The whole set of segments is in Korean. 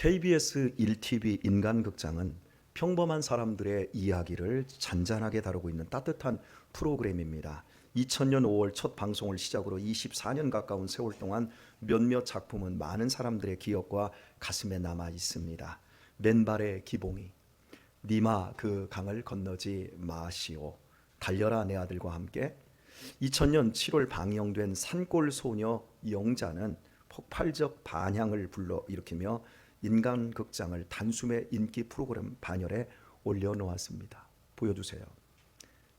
KBS 1TV 인간극장은 평범한 사람들의 이야기를 잔잔하게 다루고 있는 따뜻한 프로그램입니다. 2000년 5월 첫 방송을 시작으로 24년 가까운 세월 동안 몇몇 작품은 많은 사람들의 기억과 가슴에 남아 있습니다. 맨발의 기봉이, 니마 그 강을 건너지 마시오, 달려라 내 아들과 함께, 2000년 7월 방영된 산골소녀 영자는 폭발적 반향을 불러일으키며 인간극장을 단숨에 인기 프로그램 반열에 올려놓았습니다. 보여주세요.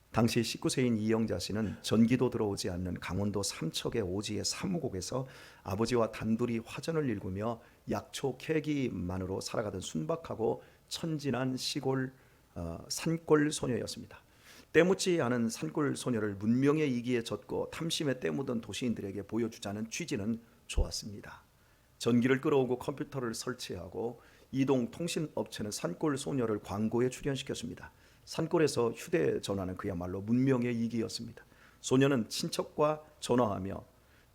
당시 19세인 이영자 씨는 전기도 들어오지 않는 강원도 삼척의 오지의 사무국에서 아버지와 단둘이 화전을 일구며 약초 캐기만으로 살아가던 순박하고 천진한 시골 산골 소녀였습니다. 때묻지 않은 산골 소녀를 문명의 이기에 젖고 탐심에 때묻은 도시인들에게 보여주자는 취지는 좋았습니다. 전기를 끌어오고 컴퓨터를 설치하고 이동통신업체는 산골 소녀를 광고에 출연시켰습니다. 산골에서 휴대전화는 그야말로 문명의 이기였습니다. 소녀는 친척과 전화하며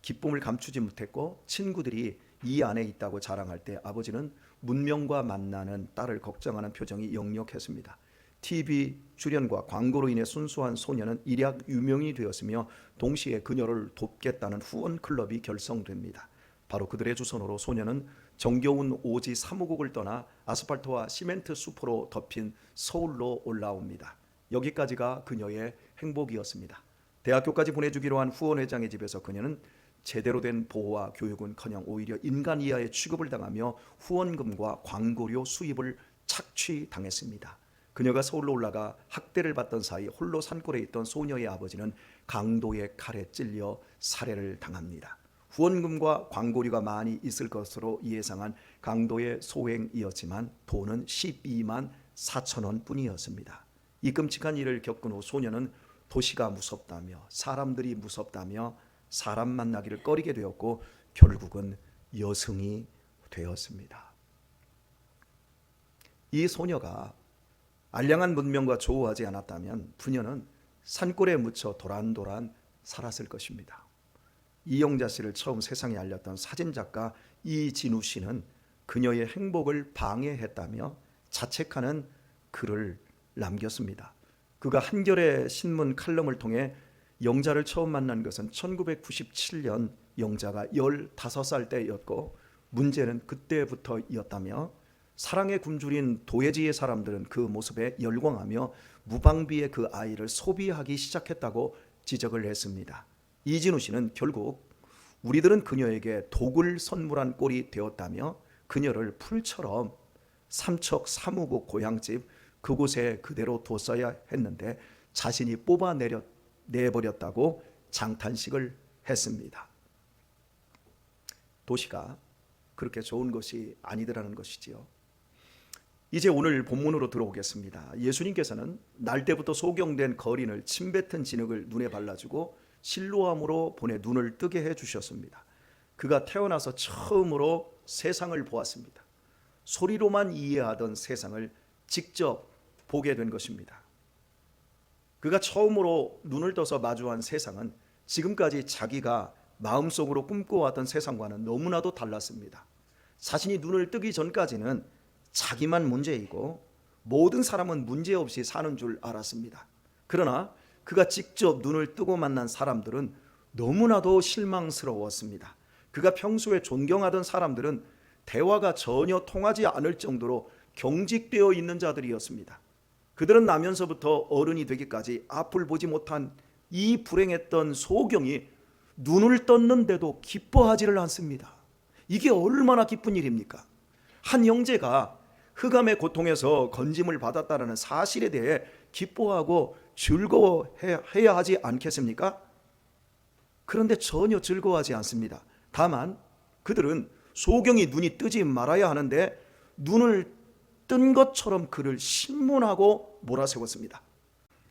기쁨을 감추지 못했고, 친구들이 이 안에 있다고 자랑할 때 아버지는 문명과 만나는 딸을 걱정하는 표정이 역력했습니다. TV 출연과 광고로 인해 순수한 소녀는 일약 유명이 되었으며 동시에 그녀를 돕겠다는 후원 클럽이 결성됩니다. 바로 그들의 주선으로 소녀는 정겨운 오지 사무국을 떠나 아스팔트와 시멘트 숲으로 덮인 서울로 올라옵니다. 여기까지가 그녀의 행복이었습니다. 대학교까지 보내주기로 한 후원회장의 집에서 그녀는 제대로 된 보호와 교육은커녕 오히려 인간 이하의 취급을 당하며 후원금과 광고료 수입을 착취당했습니다. 그녀가 서울로 올라가 학대를 받던 사이 홀로 산골에 있던 소녀의 아버지는 강도의 칼에 찔려 살해를 당합니다. 후원금과 광고료가 많이 있을 것으로 예상한 강도의 소행이었지만 돈은 12만 4천 원 뿐이었습니다. 이 끔찍한 일을 겪은 후 소녀는 도시가 무섭다며 사람들이 무섭다며 사람 만나기를 꺼리게 되었고 결국은 여승이 되었습니다. 이 소녀가 알량한 문명과 조우하지 않았다면 부녀는 산골에 묻혀 도란도란 살았을 것입니다. 이영자 씨를 처음 세상에 알렸던 사진작가 이진우 씨는 그녀의 행복을 방해했다며 자책하는 글을 남겼습니다. 그가 한겨레 신문 칼럼을 통해 영자를 처음 만난 것은 1997년 영자가 15살 때였고 문제는 그때부터였다며, 사랑에 굶주린 도예지의 사람들은 그 모습에 열광하며 무방비의 그 아이를 소비하기 시작했다고 지적을 했습니다. 이진우 씨는 결국 우리들은 그녀에게 독을 선물한 꼴이 되었다며 그녀를 풀처럼 삼척 사무국 고향집 그곳에 그대로 뒀어야 했는데 자신이 뽑아내버렸다고 장탄식을 했습니다. 도시가 그렇게 좋은 것이 아니더라는 것이지요. 이제 오늘 본문으로 들어오겠습니다. 예수님께서는 날 때부터 소경된 거린을 침뱉은 진흙을 눈에 발라주고 실로암으로 보내 눈을 뜨게 해주셨습니다. 그가 태어나서 처음으로 세상을 보았습니다. 소리로만 이해하던 세상을 직접 보게 된 것입니다. 그가 처음으로 눈을 떠서 마주한 세상은 지금까지 자기가 마음속으로 꿈꿔왔던 세상과는 너무나도 달랐습니다. 자신이 눈을 뜨기 전까지는 자기만 문제이고 모든 사람은 문제없이 사는 줄 알았습니다. 그러나 그가 직접 눈을 뜨고 만난 사람들은 너무나도 실망스러웠습니다. 그가 평소에 존경하던 사람들은 대화가 전혀 통하지 않을 정도로 경직되어 있는 자들이었습니다. 그들은 나면서부터 어른이 되기까지 앞을 보지 못한 이 불행했던 소경이 눈을 떴는데도 기뻐하지를 않습니다. 이게 얼마나 기쁜 일입니까? 한 형제가 흑암의 고통에서 건짐을 받았다는 사실에 대해 기뻐하고 즐거워해야 하지 않겠습니까? 그런데 전혀 즐거워하지 않습니다. 다만 그들은 소경이 눈이 뜨지 말아야 하는데 눈을 뜬 것처럼 그를 신문하고 몰아세웠습니다.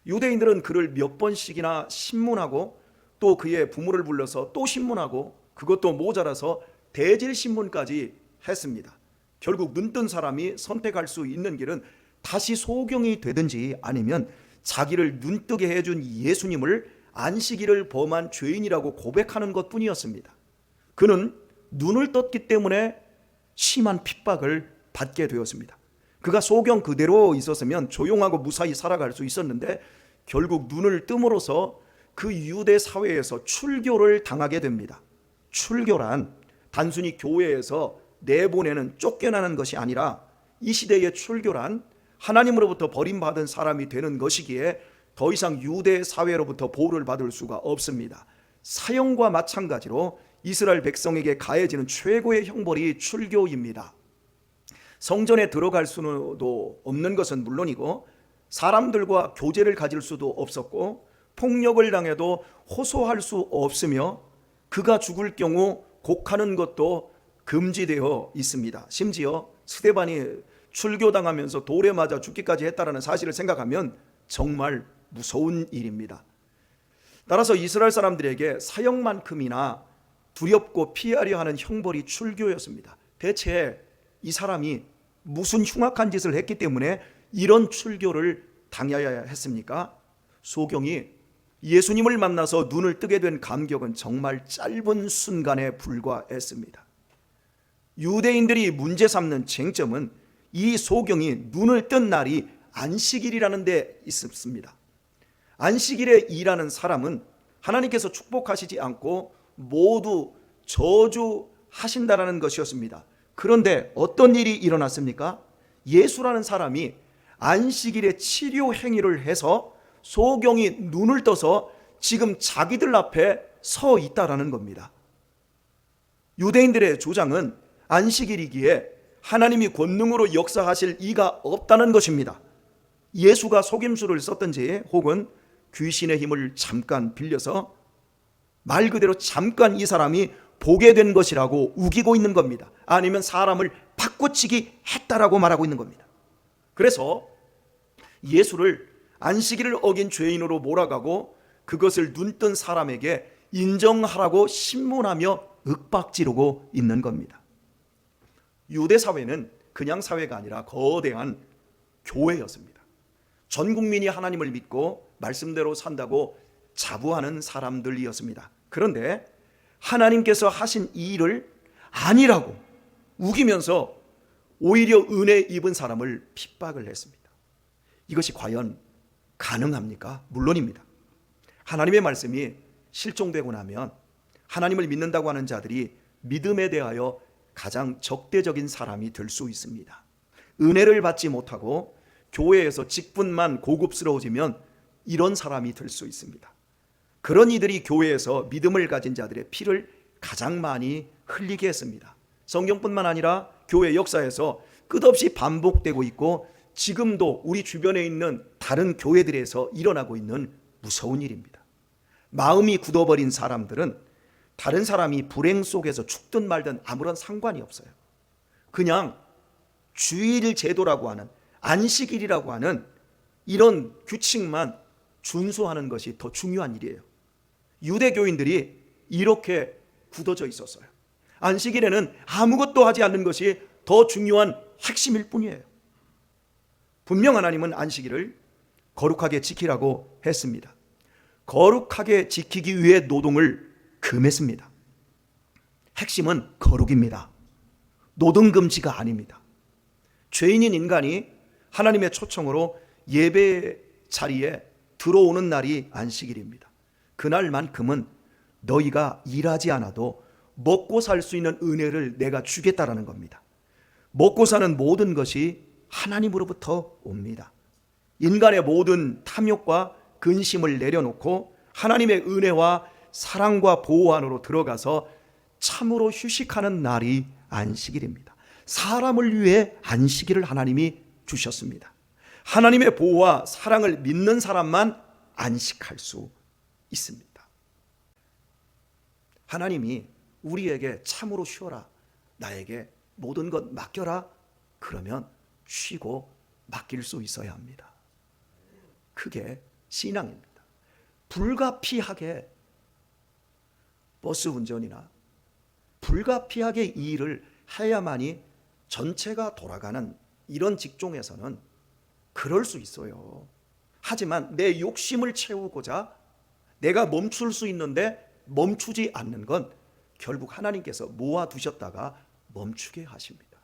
유대인들은 그를 몇 번씩이나 신문하고 또 그의 부모를 불러서 또 신문하고 그것도 모자라서 대질신문까지 했습니다. 결국 눈뜬 사람이 선택할 수 있는 길은 다시 소경이 되든지 아니면 자기를 눈뜨게 해준 예수님을 안식일을 범한 죄인이라고 고백하는 것뿐이었습니다. 그는 눈을 떴기 때문에 심한 핍박을 받게 되었습니다. 그가 소경 그대로 있었으면 조용하고 무사히 살아갈 수 있었는데 결국 눈을 뜸으로써 그 유대 사회에서 출교를 당하게 됩니다. 출교란 단순히 교회에서 내보내는 쫓겨나는 것이 아니라 이 시대의 출교란 하나님으로부터 버림받은 사람이 되는 것이기에 더 이상 유대 사회로부터 보호를 받을 수가 없습니다. 사형과 마찬가지로 이스라엘 백성에게 가해지는 최고의 형벌이 출교입니다. 성전에 들어갈 수도 없는 것은 물론이고 사람들과 교제를 가질 수도 없었고 폭력을 당해도 호소할 수 없으며 그가 죽을 경우 곡하는 것도 금지되어 있습니다. 심지어 스데반이 출교당하면서 돌에 맞아 죽기까지 했다는 사실을 생각하면 정말 무서운 일입니다. 따라서 이스라엘 사람들에게 사형만큼이나 두렵고 피하려 하는 형벌이 출교였습니다. 대체 이 사람이 무슨 흉악한 짓을 했기 때문에 이런 출교를 당해야 했습니까? 소경이 예수님을 만나서 눈을 뜨게 된 감격은 정말 짧은 순간에 불과했습니다. 유대인들이 문제 삼는 쟁점은 이 소경이 눈을 뜬 날이 안식일이라는 데 있습니다. 안식일에 일하는 사람은 하나님께서 축복하시지 않고 모두 저주하신다라는 것이었습니다. 그런데 어떤 일이 일어났습니까? 예수라는 사람이 안식일에 치료 행위를 해서 소경이 눈을 떠서 지금 자기들 앞에 서 있다라는 겁니다. 유대인들의 주장은 안식일이기에 하나님이 권능으로 역사하실 이가 없다는 것입니다. 예수가 속임수를 썼든지 혹은 귀신의 힘을 잠깐 빌려서 말 그대로 잠깐 이 사람이 보게 된 것이라고 우기고 있는 겁니다. 아니면 사람을 바꾸치기 했다라고 말하고 있는 겁니다. 그래서 예수를 안식일을 어긴 죄인으로 몰아가고 그것을 눈뜬 사람에게 인정하라고 신문하며 윽박지르고 있는 겁니다. 유대 사회는 그냥 사회가 아니라 거대한 교회였습니다. 전 국민이 하나님을 믿고 말씀대로 산다고 자부하는 사람들이었습니다. 그런데 하나님께서 하신 이 일을 아니라고 우기면서 오히려 은혜 입은 사람을 핍박을 했습니다. 이것이 과연 가능합니까? 물론입니다. 하나님의 말씀이 실종되고 나면 하나님을 믿는다고 하는 자들이 믿음에 대하여 가장 적대적인 사람이 될 수 있습니다. 은혜를 받지 못하고 교회에서 직분만 고급스러워지면 이런 사람이 될 수 있습니다. 그런 이들이 교회에서 믿음을 가진 자들의 피를 가장 많이 흘리게 했습니다. 성경뿐만 아니라 교회 역사에서 끝없이 반복되고 있고 지금도 우리 주변에 있는 다른 교회들에서 일어나고 있는 무서운 일입니다. 마음이 굳어버린 사람들은 다른 사람이 불행 속에서 죽든 말든 아무런 상관이 없어요. 그냥 주일 제도라고 하는 안식일이라고 하는 이런 규칙만 준수하는 것이 더 중요한 일이에요. 유대교인들이 이렇게 굳어져 있었어요. 안식일에는 아무것도 하지 않는 것이 더 중요한 핵심일 뿐이에요. 분명 하나님은 안식일을 거룩하게 지키라고 했습니다. 거룩하게 지키기 위해 노동을 금했습니다. 핵심은 거룩입니다. 노동 금지가 아닙니다. 죄인인 인간이 하나님의 초청으로 예배 자리에 들어오는 날이 안식일입니다. 그날만큼은 너희가 일하지 않아도 먹고 살 수 있는 은혜를 내가 주겠다라는 겁니다. 먹고 사는 모든 것이 하나님으로부터 옵니다. 인간의 모든 탐욕과 근심을 내려놓고 하나님의 은혜와 사랑과 보호 안으로 들어가서 참으로 휴식하는 날이 안식일입니다. 사람을 위해 안식일을 하나님이 주셨습니다. 하나님의 보호와 사랑을 믿는 사람만 안식할 수 있습니다. 하나님이 우리에게 참으로 쉬어라, 나에게 모든 것 맡겨라, 그러면 쉬고 맡길 수 있어야 합니다. 그게 신앙입니다. 불가피하게 버스 운전이나 불가피하게 이 일을 해야만이 전체가 돌아가는 이런 직종에서는 그럴 수 있어요. 하지만 내 욕심을 채우고자 내가 멈출 수 있는데 멈추지 않는 건 결국 하나님께서 모아두셨다가 멈추게 하십니다.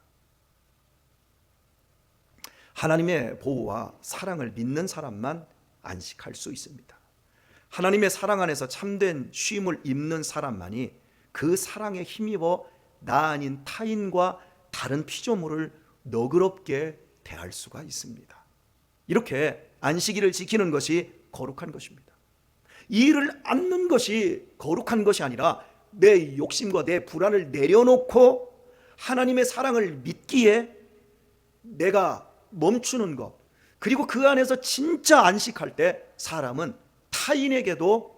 하나님의 보호와 사랑을 믿는 사람만 안식할 수 있습니다. 하나님의 사랑 안에서 참된 쉼을 입는 사람만이 그 사랑에 힘입어 나 아닌 타인과 다른 피조물을 너그럽게 대할 수가 있습니다. 이렇게 안식일을 지키는 것이 거룩한 것입니다. 이 일을 않는 것이 거룩한 것이 아니라 내 욕심과 내 불안을 내려놓고 하나님의 사랑을 믿기에 내가 멈추는 것, 그리고 그 안에서 진짜 안식할 때 사람은 타인에게도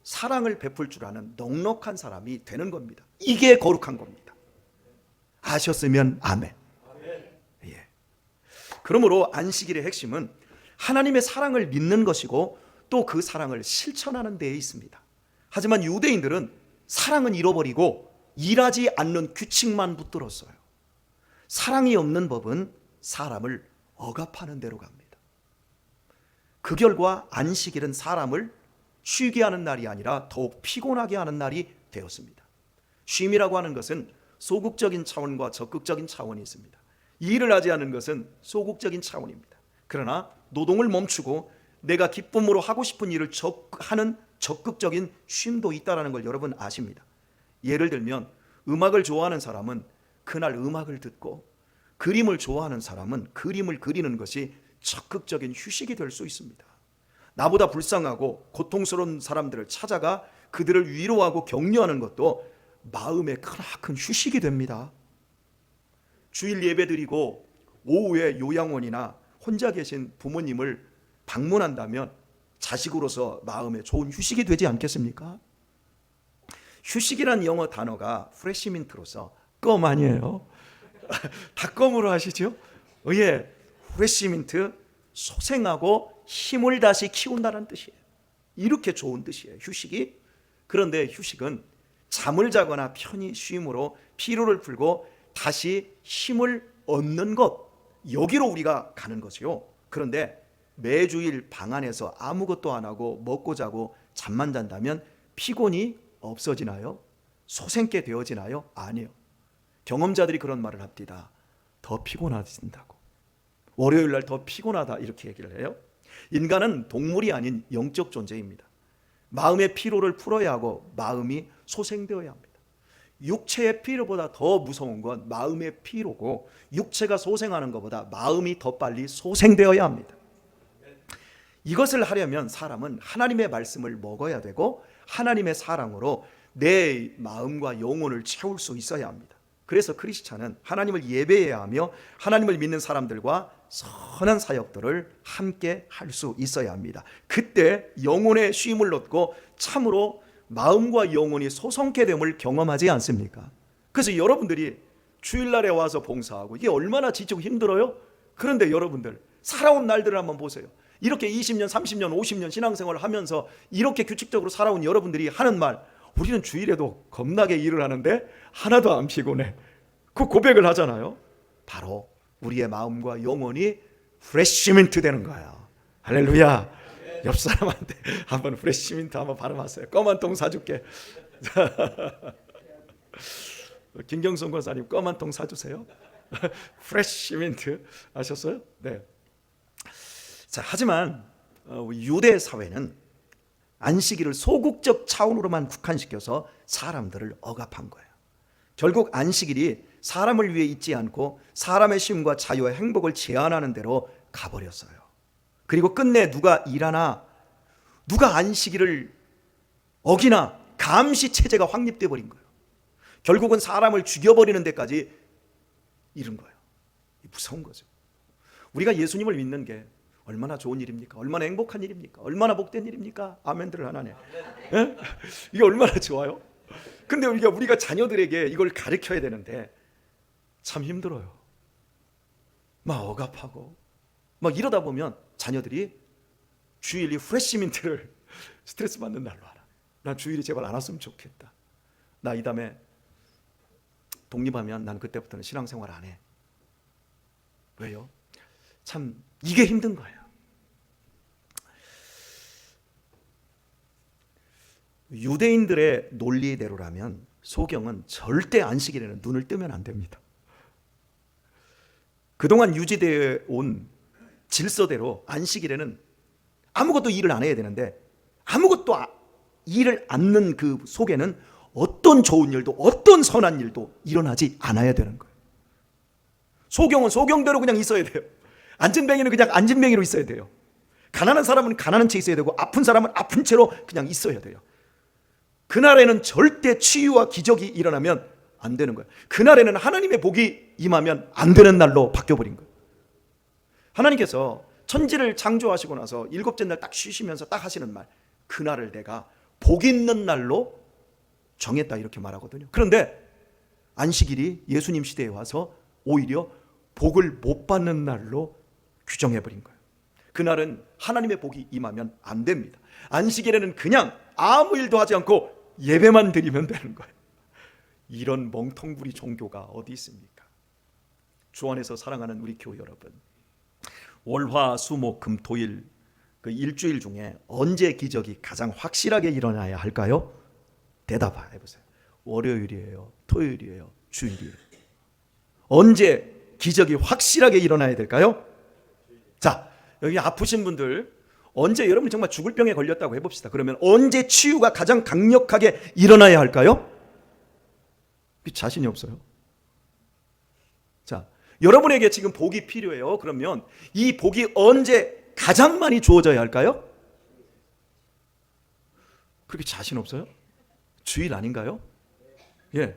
사랑을 베풀 줄 아는 넉넉한 사람이 되는 겁니다. 이게 거룩한 겁니다. 아셨으면 아멘. 예. 그러므로 안식일의 핵심은 하나님의 사랑을 믿는 것이고 또 그 사랑을 실천하는 데에 있습니다. 하지만 유대인들은 사랑은 잃어버리고 일하지 않는 규칙만 붙들었어요. 사랑이 없는 법은 사람을 억압하는 대로 갑니다. 그 결과 안식일은 사람을 쉬게 하는 날이 아니라 더욱 피곤하게 하는 날이 되었습니다. 쉼이라고 하는 것은 소극적인 차원과 적극적인 차원이 있습니다. 이 일을 하지 않는 것은 소극적인 차원입니다. 그러나 노동을 멈추고 내가 기쁨으로 하고 싶은 일을 하는 적극적인 쉼도 있다는 걸 여러분 아십니다. 예를 들면 음악을 좋아하는 사람은 그날 음악을 듣고, 그림을 좋아하는 사람은 그림을 그리는 것이 적극적인 휴식이 될 수 있습니다. 나보다 불쌍하고 고통스러운 사람들을 찾아가 그들을 위로하고 격려하는 것도 마음의 크나큰 휴식이 됩니다. 주일 예배 드리고 오후에 요양원이나 혼자 계신 부모님을 방문한다면 자식으로서 마음에 좋은 휴식이 되지 않겠습니까? 휴식이란 영어 단어가 프레시민트로서 껌 아니에요. 다 껌으로 하시죠? 예, 프레시민트, 소생하고 힘을 다시 키운다는 뜻이에요. 이렇게 좋은 뜻이에요, 휴식이. 그런데 휴식은 잠을 자거나 편히 쉼으로 피로를 풀고 다시 힘을 얻는 것, 여기로 우리가 가는 거죠. 그런데 매주일 방 안에서 아무것도 안 하고 먹고 자고 잠만 잔다면 피곤이 없어지나요? 소생케 되어지나요? 아니요. 경험자들이 그런 말을 합니다. 더 피곤해진다고. 월요일 날 더 피곤하다, 이렇게 얘기를 해요. 인간은 동물이 아닌 영적 존재입니다. 마음의 피로를 풀어야 하고 마음이 소생되어야 합니다. 육체의 피로보다 더 무서운 건 마음의 피로고, 육체가 소생하는 것보다 마음이 더 빨리 소생되어야 합니다. 이것을 하려면 사람은 하나님의 말씀을 먹어야 되고 하나님의 사랑으로 내 마음과 영혼을 채울 수 있어야 합니다. 그래서 크리스찬은 하나님을 예배해야 하며 하나님을 믿는 사람들과 선한 사역들을 함께 할 수 있어야 합니다. 그때 영혼의 쉼을 얻고 참으로 마음과 영혼이 소성케 됨을 경험하지 않습니까? 그래서 여러분들이 주일날에 와서 봉사하고 이게 얼마나 지치고 힘들어요? 그런데 여러분들 살아온 날들을 한번 보세요. 이렇게 20년, 30년, 50년 신앙생활을 하면서 이렇게 규칙적으로 살아온 여러분들이 하는 말, 우리는 주일에도 겁나게 일을 하는데 하나도 안 피곤해. 그 고백을 하잖아요. 바로 우리의 마음과 영혼이 프레시민트 되는 거예요. 할렐루야. 옆 사람한테 한번 프레시민트 한번 발음하세요. 껌 한 통 사줄게. 김경선 권사님 껌 한 통 사주세요. 프레시민트 아셨어요? 네. 자, 하지만 유대 사회는 안식일을 소극적 차원으로만 국한시켜서 사람들을 억압한 거예요. 결국 안식일이 사람을 위해 있지 않고 사람의 쉼과 자유와 행복을 제한하는 대로 가버렸어요. 그리고 끝내 누가 일하나, 누가 안식일을 어기나 감시 체제가 확립되어 버린 거예요. 결국은 사람을 죽여버리는 데까지 이른 거예요. 무서운 거죠. 우리가 예수님을 믿는 게 얼마나 좋은 일입니까? 얼마나 행복한 일입니까? 얼마나 복된 일입니까? 아멘들을 하나네. 예? 이게 얼마나 좋아요? 근데 우리가 자녀들에게 이걸 가르쳐야 되는데 참 힘들어요. 막 억압하고 막 이러다 보면 자녀들이 주일이 프레시민트를 스트레스 받는 날로 알아. 난 주일이 제발 안 왔으면 좋겠다. 나 이 다음에 독립하면 난 그때부터는 신앙생활 안 해. 왜요? 참 이게 힘든 거예요. 유대인들의 논리대로라면 소경은 절대 안식일에는 눈을 뜨면 안 됩니다. 그동안 유지되어 온 질서대로 안식일에는 아무것도 일을 안 해야 되는데 아무것도 일을 않는 그 속에는 어떤 좋은 일도 어떤 선한 일도 일어나지 않아야 되는 거예요. 소경은 소경대로 그냥 있어야 돼요. 안진뱅이는 그냥 안진뱅이로 있어야 돼요. 가난한 사람은 가난한 채 있어야 되고 아픈 사람은 아픈 채로 그냥 있어야 돼요. 그날에는 절대 치유와 기적이 일어나면 안 되는 거예요. 그날에는 하나님의 복이 임하면 안 되는 날로 바뀌어버린 거예요. 하나님께서 천지를 창조하시고 나서 일곱째 날 딱 쉬시면서 딱 하시는 말, 그날을 내가 복 있는 날로 정했다 이렇게 말하거든요. 그런데 안식일이 예수님 시대에 와서 오히려 복을 못 받는 날로 규정해버린 거예요. 그날은 하나님의 복이 임하면 안 됩니다. 안식일에는 그냥 아무 일도 하지 않고 예배만 드리면 되는 거예요. 이런 멍텅구리 종교가 어디 있습니까? 주 안에서 사랑하는 우리 교회 여러분, 월화 수목 금 토일 그 일주일 중에 언제 기적이 가장 확실하게 일어나야 할까요? 대답해 보세요. 월요일이에요, 토요일이에요, 주일이에요. 언제 기적이 확실하게 일어나야 될까요? 자, 여기 아프신 분들, 언제 여러분이 정말 죽을 병에 걸렸다고 해봅시다. 그러면 언제 치유가 가장 강력하게 일어나야 할까요? 자신이 없어요. 자, 여러분에게 지금 복이 필요해요. 그러면 이 복이 언제 가장 많이 주어져야 할까요? 그렇게 자신 없어요? 주일 아닌가요? 예.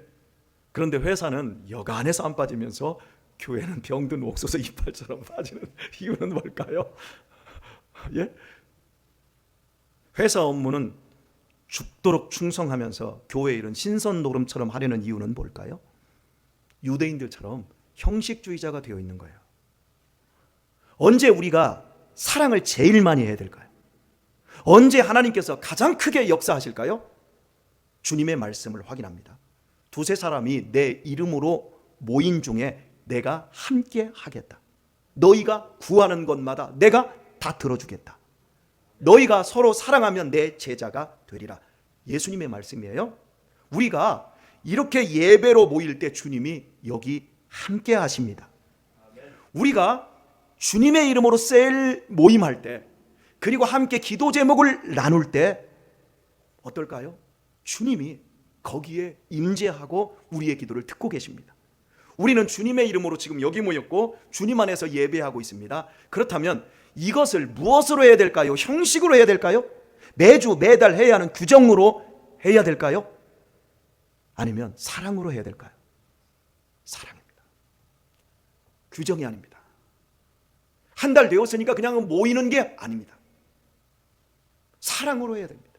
그런데 회사는 여간해서 안 빠지면서 교회는 병든 옥수수 이빨처럼 빠지는 이유는 뭘까요? 예? 회사 업무는 죽도록 충성하면서 교회 일은 신선 노름처럼 하려는 이유는 뭘까요? 유대인들처럼 형식주의자가 되어 있는 거예요. 언제 우리가 사랑을 제일 많이 해야 될까요? 언제 하나님께서 가장 크게 역사하실까요? 주님의 말씀을 확인합니다. 두세 사람이 내 이름으로 모인 중에 내가 함께 하겠다. 너희가 구하는 것마다 내가 다 들어주겠다. 너희가 서로 사랑하면 내 제자가 되리라. 예수님의 말씀이에요. 우리가 이렇게 예배로 모일 때 주님이 여기 함께 하십니다. 우리가 주님의 이름으로 셀 모임할 때, 그리고 함께 기도 제목을 나눌 때 어떨까요? 주님이 거기에 임재하고 우리의 기도를 듣고 계십니다. 우리는 주님의 이름으로 지금 여기 모였고 주님 안에서 예배하고 있습니다. 그렇다면 이것을 무엇으로 해야 될까요? 형식으로 해야 될까요? 매주 매달 해야 하는 규정으로 해야 될까요? 아니면 사랑으로 해야 될까요? 사랑입니다. 규정이 아닙니다. 한 달 되었으니까 그냥 모이는 게 아닙니다. 사랑으로 해야 됩니다.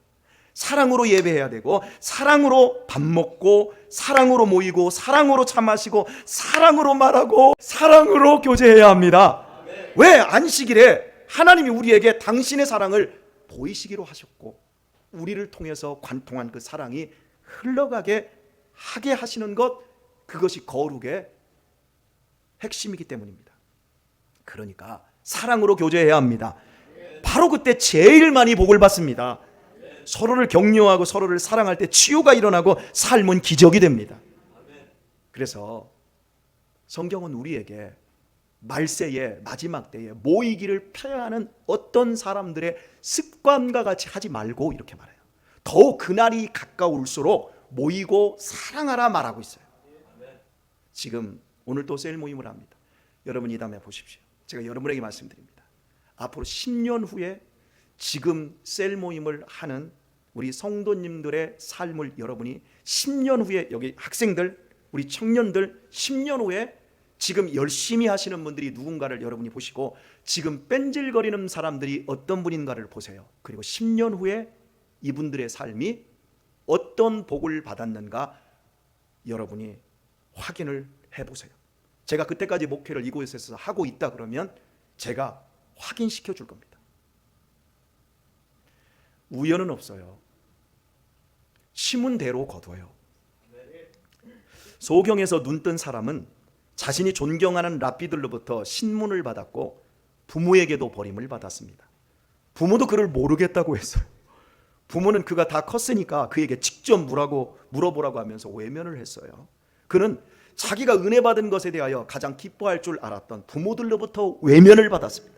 사랑으로 예배해야 되고, 사랑으로 밥 먹고, 사랑으로 모이고, 사랑으로 차 마시고, 사랑으로 말하고, 사랑으로 교제해야 합니다. 왜? 안식일에 하나님이 우리에게 당신의 사랑을 보이시기로 하셨고, 우리를 통해서 관통한 그 사랑이 흘러가게 하게 하시는 것, 그것이 거룩의 핵심이기 때문입니다. 그러니까 사랑으로 교제해야 합니다. 바로 그때 제일 많이 복을 받습니다. 서로를 격려하고 서로를 사랑할 때 치유가 일어나고 삶은 기적이 됩니다. 그래서 성경은 우리에게 말세의 마지막 때에 모이기를 펴야하는 어떤 사람들의 습관과 같이 하지 말고 이렇게 말해요. 더욱 그날이 가까울수록 모이고 사랑하라 말하고 있어요. 지금 오늘 또 셀 모임을 합니다. 여러분 이 다음에 보십시오. 제가 여러분에게 말씀드립니다. 앞으로 10년 후에 지금 셀 모임을 하는 우리 성도님들의 삶을 여러분이 10년 후에, 여기 학생들, 우리 청년들 10년 후에 지금 열심히 하시는 분들이 누군가를 여러분이 보시고 지금 뺀질거리는 사람들이 어떤 분인가를 보세요. 그리고 10년 후에 이분들의 삶이 어떤 복을 받았는가 여러분이 확인을 해보세요. 제가 그때까지 목회를 이곳에서 하고 있다 그러면 제가 확인시켜 줄 겁니다. 우연은 없어요. 심은대로 거둬요. 소경에서 눈뜬 사람은 자신이 존경하는 랍비들로부터 신문을 받았고 부모에게도 버림을 받았습니다. 부모도 그를 모르겠다고 했어요. 부모는 그가 다 컸으니까 그에게 직접 물어보라고 하면서 외면을 했어요. 그는 자기가 은혜 받은 것에 대하여 가장 기뻐할 줄 알았던 부모들로부터 외면을 받았습니다.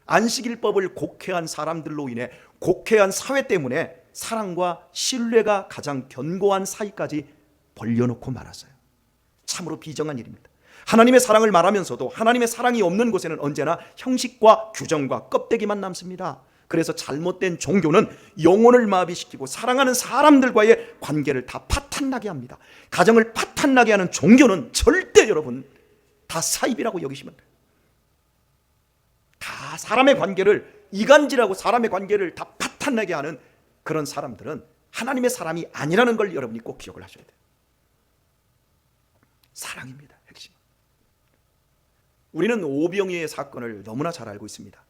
안식일법을 곡해한 사람들로 인해 곡해한 사회 때문에 사랑과 신뢰가 가장 견고한 사이까지 벌려놓고 말았어요. 참으로 비정한 일입니다. 하나님의 사랑을 말하면서도 하나님의 사랑이 없는 곳에는 언제나 형식과 규정과 껍데기만 남습니다. 그래서 잘못된 종교는 영혼을 마비시키고 사랑하는 사람들과의 관계를 다 파탄나게 합니다. 가정을 파탄나게 하는 종교는 절대 여러분 다 사입이라고 여기시면 돼요. 다 사람의 관계를 이간질하고 사람의 관계를 다 파탄나게 하는 그런 사람들은 하나님의 사람이 아니라는 걸 여러분이 꼭 기억을 하셔야 돼요. 사랑입니다, 핵심. 우리는 오병이의 사건을 너무나 잘 알고 있습니다.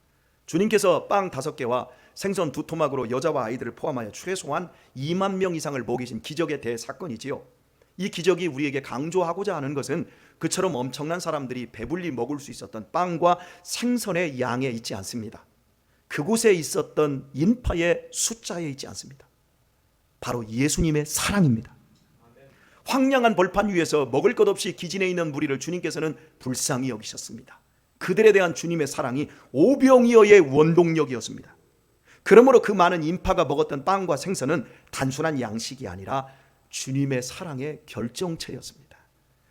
주님께서 빵 5개와 생선 2토막으로 여자와 아이들을 포함하여 최소한 2만 명 이상을 먹이신 기적의 대사건이지요. 이 기적이 우리에게 강조하고자 하는 것은 그처럼 엄청난 사람들이 배불리 먹을 수 있었던 빵과 생선의 양에 있지 않습니다. 그곳에 있었던 인파의 숫자에 있지 않습니다. 바로 예수님의 사랑입니다. 황량한 벌판 위에서 먹을 것 없이 기진해 있는 무리를 주님께서는 불쌍히 여기셨습니다. 그들에 대한 주님의 사랑이 오병이어의 원동력이었습니다. 그러므로 그 많은 인파가 먹었던 빵과 생선은 단순한 양식이 아니라 주님의 사랑의 결정체였습니다.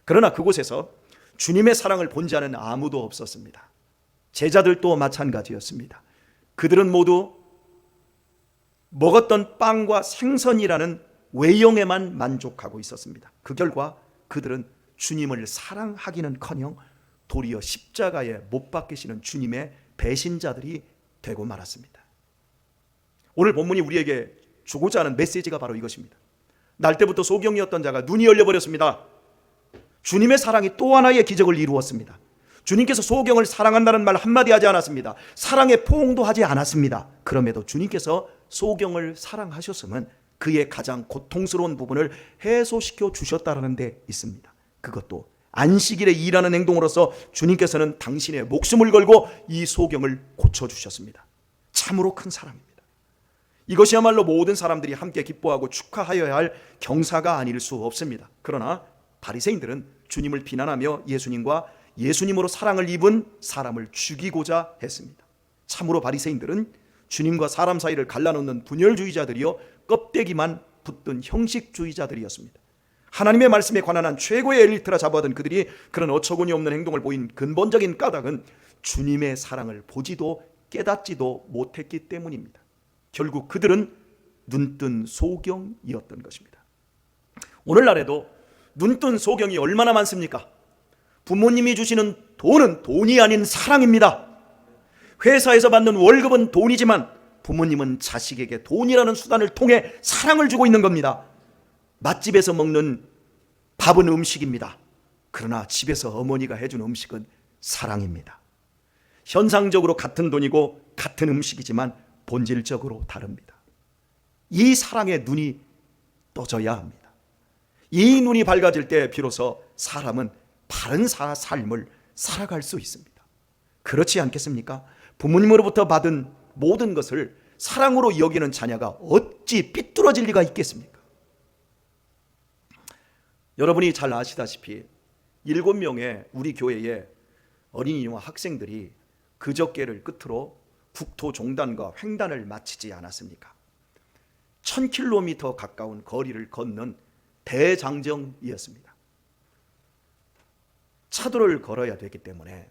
그러나 그곳에서 주님의 사랑을 본 자는 아무도 없었습니다. 제자들도 마찬가지였습니다. 그들은 모두 먹었던 빵과 생선이라는 외형에만 만족하고 있었습니다. 그 결과 그들은 주님을 사랑하기는커녕 도리어 십자가에 못 박히시는 주님의 배신자들이 되고 말았습니다. 오늘 본문이 우리에게 주고자 하는 메시지가 바로 이것입니다. 날 때부터 소경이었던 자가 눈이 열려버렸습니다. 주님의 사랑이 또 하나의 기적을 이루었습니다. 주님께서 소경을 사랑한다는 말 한마디 하지 않았습니다. 사랑의 포옹도 하지 않았습니다. 그럼에도 주님께서 소경을 사랑하셨으면 그의 가장 고통스러운 부분을 해소시켜 주셨다는 데 있습니다. 그것도 안식일에 일하는 행동으로서 주님께서는 당신의 목숨을 걸고 이 소경을 고쳐주셨습니다. 참으로 큰 사랑입니다. 이것이야말로 모든 사람들이 함께 기뻐하고 축하하여야 할 경사가 아닐 수 없습니다. 그러나 바리새인들은 주님을 비난하며 예수님으로 사랑을 입은 사람을 죽이고자 했습니다. 참으로 바리새인들은 주님과 사람 사이를 갈라놓는 분열주의자들이요 껍데기만 붙든 형식주의자들이었습니다. 하나님의 말씀에 관한 한 최고의 엘리트라 잡아든 그들이 그런 어처구니 없는 행동을 보인 근본적인 까닭은 주님의 사랑을 보지도 깨닫지도 못했기 때문입니다. 결국 그들은 눈뜬 소경이었던 것입니다. 오늘날에도 눈뜬 소경이 얼마나 많습니까? 부모님이 주시는 돈은 돈이 아닌 사랑입니다. 회사에서 받는 월급은 돈이지만 부모님은 자식에게 돈이라는 수단을 통해 사랑을 주고 있는 겁니다. 맛집에서 먹는 밥은 음식입니다. 그러나 집에서 어머니가 해준 음식은 사랑입니다. 현상적으로 같은 돈이고 같은 음식이지만 본질적으로 다릅니다. 이 사랑의 눈이 떠져야 합니다. 이 눈이 밝아질 때 비로소 사람은 바른 삶을 살아갈 수 있습니다. 그렇지 않겠습니까? 부모님으로부터 받은 모든 것을 사랑으로 여기는 자녀가 어찌 삐뚤어질 리가 있겠습니까? 여러분이 잘 아시다시피 7명의 우리 교회의 어린이와 학생들이 그저께를 끝으로 국토종단과 횡단을 마치지 않았습니까? 1000km 가까운 거리를 걷는 대장정이었습니다. 차도를 걸어야 되기 때문에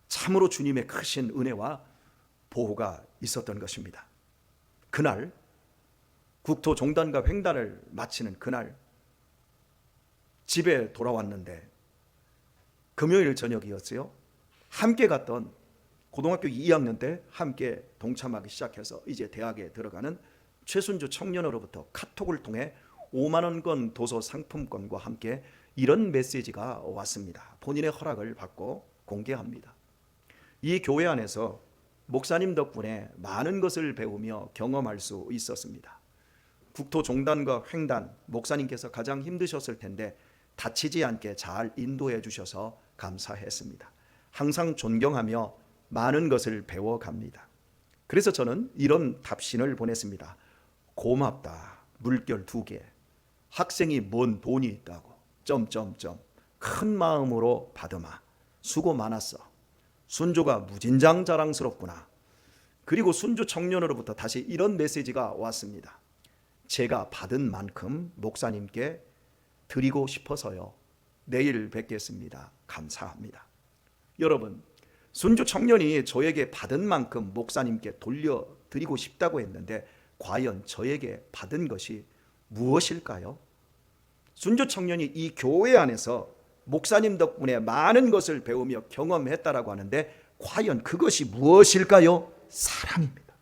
참으로 주님의 크신 은혜와 보호가 있었던 것입니다. 그날 국토종단과 횡단을 마치는 그날 집에 돌아왔는데 금요일 저녁이었어요. 함께 갔던 고등학교 2학년 때 함께 동참하기 시작해서 이제 대학에 들어가는 최순주 청년으로부터 카톡을 통해 5만 원권 도서 상품권과 함께 이런 메시지가 왔습니다. 본인의 허락을 받고 공개합니다. 이 교회 안에서 목사님 덕분에 많은 것을 배우며 경험할 수 있었습니다. 국토종단과 횡단, 목사님께서 가장 힘드셨을 텐데 다치지 않게 잘 인도해 주셔서 감사했습니다. 항상 존경하며 많은 것을 배워갑니다. 그래서 저는 이런 답신을 보냈습니다. 고맙다. 물결 2개. 학생이 뭔 돈이 있다고. 큰 마음으로 받으마. 수고 많았어. 순조가 무진장 자랑스럽구나. 그리고 순조 청년으로부터 다시 이런 메시지가 왔습니다. 제가 받은 만큼 목사님께 드리고 싶어서요. 내일 뵙겠습니다. 감사합니다. 여러분, 순조 청년이 저에게 받은 만큼 목사님께 돌려드리고 싶다고 했는데 과연 저에게 받은 것이 무엇일까요? 순조 청년이 이 교회 안에서 목사님 덕분에 많은 것을 배우며 경험했다라고 하는데 과연 그것이 무엇일까요? 사랑입니다.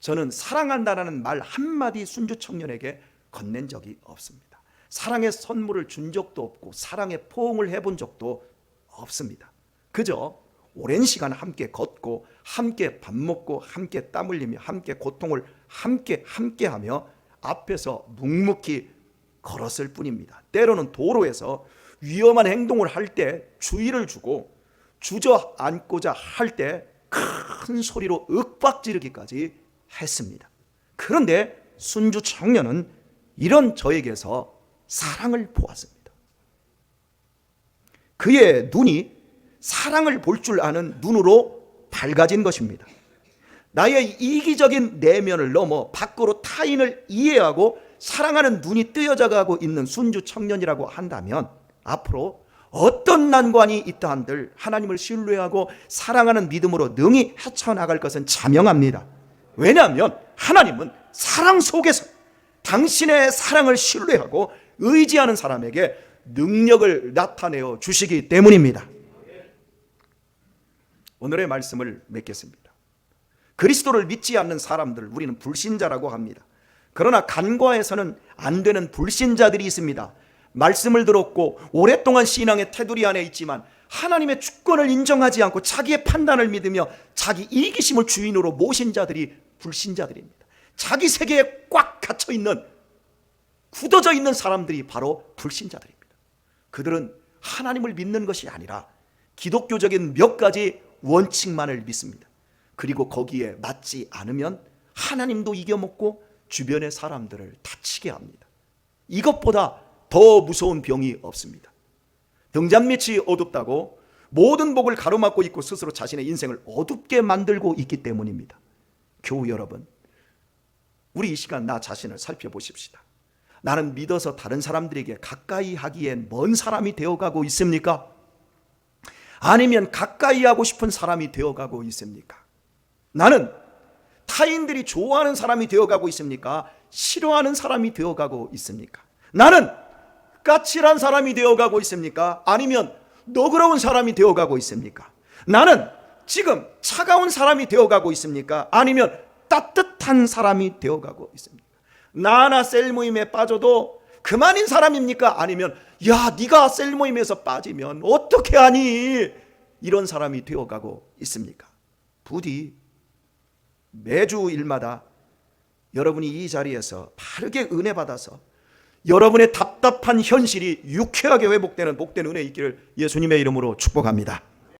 저는 사랑한다라는 말 한마디 순조 청년에게 건넨 적이 없습니다. 사랑의 선물을 준 적도 없고 사랑의 포옹을 해본 적도 없습니다. 그저 오랜 시간 함께 걷고 함께 밥 먹고 함께 땀 흘리며 함께 고통을 함께하며 앞에서 묵묵히 걸었을 뿐입니다. 때로는 도로에서 위험한 행동을 할 때 주의를 주고 주저앉고자 할 때 큰 소리로 윽박지르기까지 했습니다. 그런데 순조 청년은 이런 저에게서 사랑을 보았습니다. 그의 눈이 사랑을 볼 줄 아는 눈으로 밝아진 것입니다. 나의 이기적인 내면을 넘어 밖으로 타인을 이해하고 사랑하는 눈이 뜨여져 가고 있는 순조 청년이라고 한다면 앞으로 어떤 난관이 있다 한들 하나님을 신뢰하고 사랑하는 믿음으로 능히 헤쳐나갈 것은 자명합니다. 왜냐하면 하나님은 사랑 속에서 당신의 사랑을 신뢰하고 의지하는 사람에게 능력을 나타내어 주시기 때문입니다. 오늘의 말씀을 맺겠습니다. 그리스도를 믿지 않는 사람들 우리는 불신자라고 합니다. 그러나 간과해서는 안 되는 불신자들이 있습니다. 말씀을 들었고 오랫동안 신앙의 테두리 안에 있지만 하나님의 주권을 인정하지 않고 자기의 판단을 믿으며 자기 이기심을 주인으로 모신 자들이 불신자들입니다. 자기 세계에 꽉 갇혀 있는 굳어져 있는 사람들이 바로 불신자들입니다. 그들은 하나님을 믿는 것이 아니라 기독교적인 몇 가지 원칙만을 믿습니다. 그리고 거기에 맞지 않으면 하나님도 이겨먹고 주변의 사람들을 다치게 합니다. 이것보다 더 무서운 병이 없습니다. 등잔빛이 어둡다고 모든 복을 가로막고 있고 스스로 자신의 인생을 어둡게 만들고 있기 때문입니다. 교우 여러분, 우리 이 시간 나 자신을 살펴보십시다. 나는 믿어서 다른 사람들에게 가까이 하기엔 먼 사람이 되어가고 있습니까? 아니면 가까이 하고 싶은 사람이 되어가고 있습니까? 나는 타인들이 좋아하는 사람이 되어가고 있습니까? 싫어하는 사람이 되어가고 있습니까? 나는 까칠한 사람이 되어가고 있습니까? 아니면 너그러운 사람이 되어가고 있습니까? 나는 지금 차가운 사람이 되어가고 있습니까? 아니면 따뜻한 사람이 되어가고 있습니까? 나나 셀 모임에 빠져도 그만인 사람입니까? 아니면 야 네가 셀 모임에서 빠지면 어떻게 하니? 이런 사람이 되어가고 있습니까? 부디 매주 일마다 여러분이 이 자리에서 바르게 은혜 받아서 여러분의 답답한 현실이 유쾌하게 회복되는 복된 은혜 있기를 예수님의 이름으로 축복합니다.